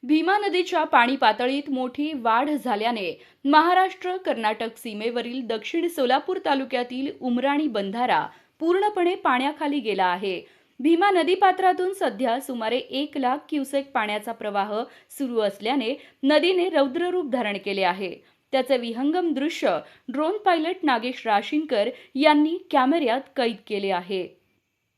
भीमा नदीच्या पाणी पातळीत मोठी वाढ झाल्याने महाराष्ट्र कर्नाटक सीमेवरील दक्षिण सोलापूर तालुक्यातील उमराणी बंधारा पूर्णपणे पाण्याखाली गेला आहे। भीमा नदीपात्रातून सध्या सुमारे 1,00,000 क्युसेक पाण्याचा प्रवाह सुरू असल्याने नदीने रौद्ररूप धारण केले आहे। त्याचे विहंगम दृश्य ड्रोन पायलट नागेश राशीनकर यांनी कॅमेऱ्यात कैद केले आहे।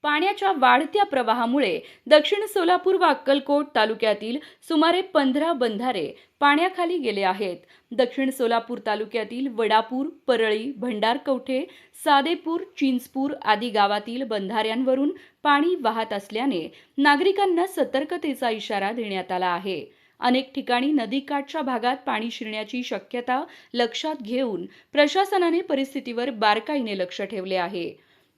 पाण्याच्या वाढत्या प्रवाहामुळे दक्षिण सोलापूर व अक्कलकोट तालुक्यातील सुमारे 15 बंधारे पाण्याखाली गेले आहेत। दक्षिण सोलापूर तालुक्यातील वडापूर, परळी, भंडारकवठे, सादेपूर, चिंचपूर आदी गावातील बंधाऱ्यांवरून पाणी वाहत असल्याने नागरिकांना सतर्कतेचा इशारा देण्यात आला आहे। अनेक ठिकाणी नदीकाठच्या भागात पाणी शिरण्याची शक्यता लक्षात घेऊन प्रशासनाने परिस्थितीवर बारकाईने लक्ष ठेवले आहे।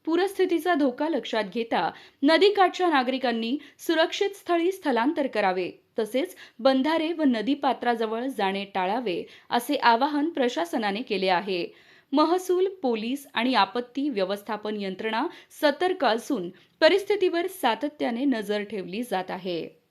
पूरस्थितीचा धोका लक्षात घेता नदीकाठच्या नागरिकांनी सुरक्षित स्थळी स्थलांतर करावे, तसेच बंधारे व नदीपात्राजवळ जाणे टाळावे असे आवाहन प्रशासनाने केले आहे। महसूल, पोलीस आणि आपत्ती व्यवस्थापन यंत्रणा सतर्क असून परिस्थितीवर सातत्याने नजर ठेवली जात आहे।